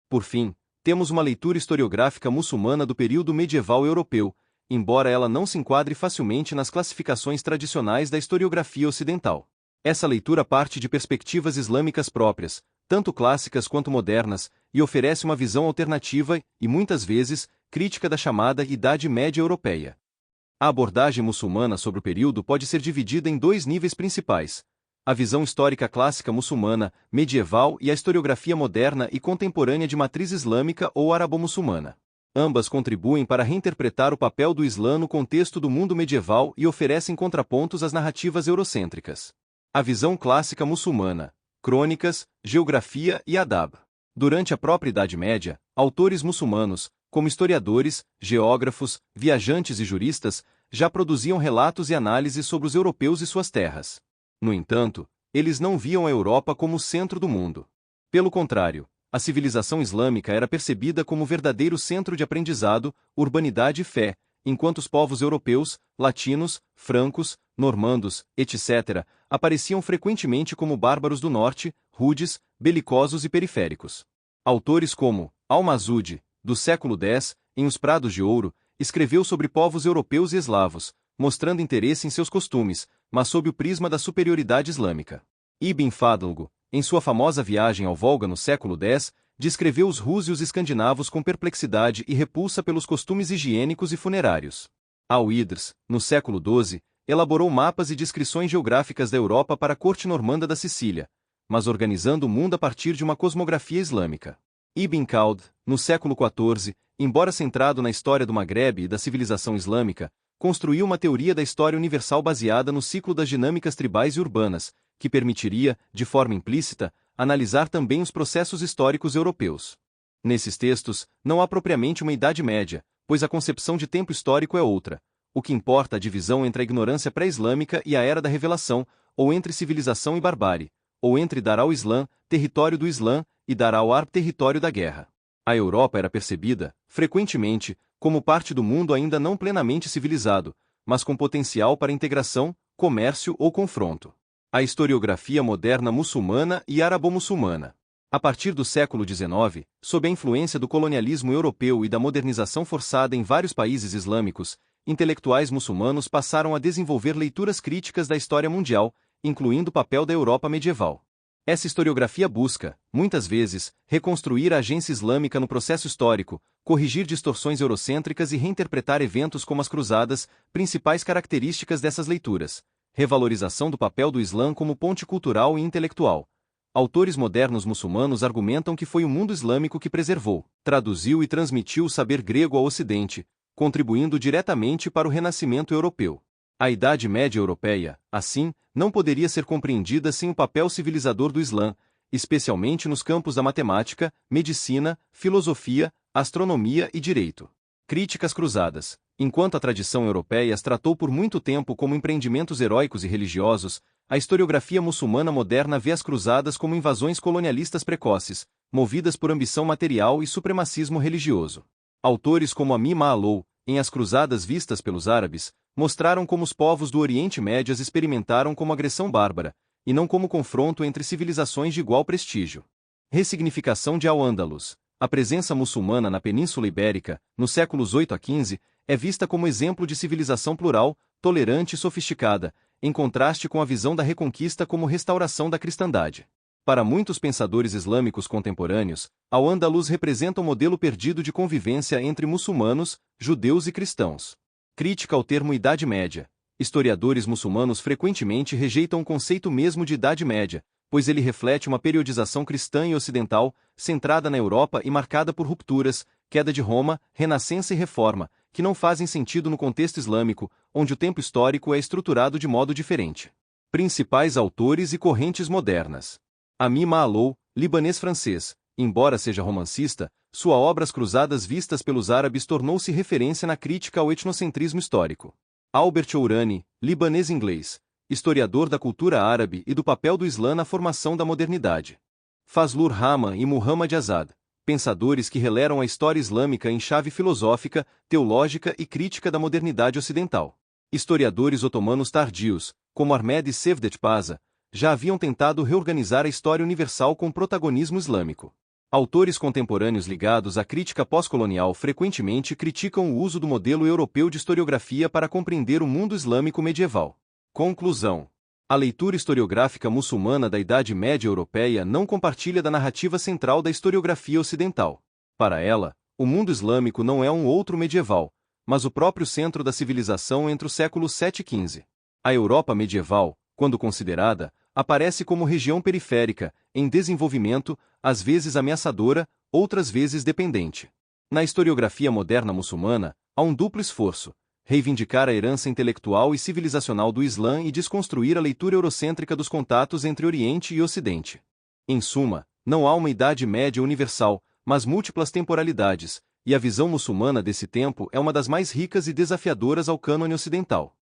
Por fim, temos uma leitura historiográfica muçulmana do período medieval europeu, embora ela não se enquadre facilmente nas classificações tradicionais da historiografia ocidental. Essa leitura parte de perspectivas islâmicas próprias, tanto clássicas quanto modernas, e oferece uma visão alternativa e, muitas vezes, crítica da chamada Idade Média Europeia. A abordagem muçulmana sobre o período pode ser dividida em dois níveis principais: a visão histórica clássica muçulmana, medieval e a historiografia moderna e contemporânea de matriz islâmica ou arabo-muçulmana. Ambas contribuem para reinterpretar o papel do Islã no contexto do mundo medieval e oferecem contrapontos às narrativas eurocêntricas. A visão clássica muçulmana, crônicas, geografia e adab. Durante a própria Idade Média, autores muçulmanos, como historiadores, geógrafos, viajantes e juristas, já produziam relatos e análises sobre os europeus e suas terras. No entanto, eles não viam a Europa como o centro do mundo. Pelo contrário, a civilização islâmica era percebida como o verdadeiro centro de aprendizado, urbanidade e fé, enquanto os povos europeus, latinos, francos, normandos, etc., apareciam frequentemente como bárbaros do norte, rudes, belicosos e periféricos. Autores como Al-Masudi, do século X, em Os Prados de Ouro, escreveu sobre povos europeus e eslavos, mostrando interesse em seus costumes, mas sob o prisma da superioridade islâmica. Ibn Fadlgo, em sua famosa viagem ao Volga no século X, descreveu os rus e os escandinavos com perplexidade e repulsa pelos costumes higiênicos e funerários. Al-Idris, no século XII, elaborou mapas e descrições geográficas da Europa para a corte normanda da Sicília, mas organizando o mundo a partir de uma cosmografia islâmica. Ibn Khald, no século XIV, embora centrado na história do Maghreb e da civilização islâmica, construiu uma teoria da história universal baseada no ciclo das dinâmicas tribais e urbanas, que permitiria, de forma implícita, analisar também os processos históricos europeus. Nesses textos, não há propriamente uma Idade Média, pois a concepção de tempo histórico é outra. O que importa é a divisão entre a ignorância pré-islâmica e a Era da Revelação, ou entre civilização e barbárie, ou entre Dar al-Islã, território do Islã, e Dar al-Harb, território da guerra. A Europa era percebida, frequentemente, como parte do mundo ainda não plenamente civilizado, mas com potencial para integração, comércio ou confronto. A historiografia moderna muçulmana e arabo-muçulmana. A partir do século XIX, sob a influência do colonialismo europeu e da modernização forçada em vários países islâmicos, intelectuais muçulmanos passaram a desenvolver leituras críticas da história mundial, incluindo o papel da Europa medieval. Essa historiografia busca, muitas vezes, reconstruir a agência islâmica no processo histórico, corrigir distorções eurocêntricas e reinterpretar eventos como as cruzadas, principais características dessas leituras. Revalorização do papel do Islã como ponte cultural e intelectual. Autores modernos muçulmanos argumentam que foi o mundo islâmico que preservou, traduziu e transmitiu o saber grego ao Ocidente, contribuindo diretamente para o renascimento europeu. A Idade Média Europeia, assim, não poderia ser compreendida sem o papel civilizador do Islã, especialmente nos campos da matemática, medicina, filosofia, astronomia e direito. Críticas cruzadas. Enquanto a tradição europeia as tratou por muito tempo como empreendimentos heróicos e religiosos, a historiografia muçulmana moderna vê as cruzadas como invasões colonialistas precoces, movidas por ambição material e supremacismo religioso. Autores como Amin Ma'alou, em As Cruzadas Vistas pelos Árabes, mostraram como os povos do Oriente Médio as experimentaram como agressão bárbara, e não como confronto entre civilizações de igual prestígio. Ressignificação de Al-Ândalus. A presença muçulmana na Península Ibérica, nos séculos 8 a 15, é vista como exemplo de civilização plural, tolerante e sofisticada, em contraste com a visão da Reconquista como restauração da cristandade. Para muitos pensadores islâmicos contemporâneos, Al-Ândalus representa um modelo perdido de convivência entre muçulmanos, judeus e cristãos. Crítica ao termo Idade Média. Historiadores muçulmanos frequentemente rejeitam o conceito mesmo de Idade Média, pois ele reflete uma periodização cristã e ocidental, centrada na Europa e marcada por rupturas, queda de Roma, renascença e reforma, que não fazem sentido no contexto islâmico, onde o tempo histórico é estruturado de modo diferente. Principais autores e correntes modernas. Amin Ma'alou, libanês-francês, embora seja romancista, sua obra As Cruzadas Vistas pelos Árabes tornou-se referência na crítica ao etnocentrismo histórico. Albert Hourani, libanês-inglês, historiador da cultura árabe e do papel do Islã na formação da modernidade. Fazlur Rahman e Muhammad Azad, pensadores que releram a história islâmica em chave filosófica, teológica e crítica da modernidade ocidental. Historiadores otomanos tardios, como Ahmed Cevdet Paşa, já haviam tentado reorganizar a história universal com protagonismo islâmico. Autores contemporâneos ligados à crítica pós-colonial frequentemente criticam o uso do modelo europeu de historiografia para compreender o mundo islâmico medieval. Conclusão. A leitura historiográfica muçulmana da Idade Média Europeia não compartilha da narrativa central da historiografia ocidental. Para ela, o mundo islâmico não é um outro medieval, mas o próprio centro da civilização entre os séculos 7 e 15. A Europa medieval, quando considerada, aparece como região periférica, em desenvolvimento, às vezes ameaçadora, outras vezes dependente. Na historiografia moderna muçulmana, há um duplo esforço: reivindicar a herança intelectual e civilizacional do Islã e desconstruir a leitura eurocêntrica dos contatos entre Oriente e Ocidente. Em suma, não há uma Idade Média universal, mas múltiplas temporalidades, e a visão muçulmana desse tempo é uma das mais ricas e desafiadoras ao cânone ocidental.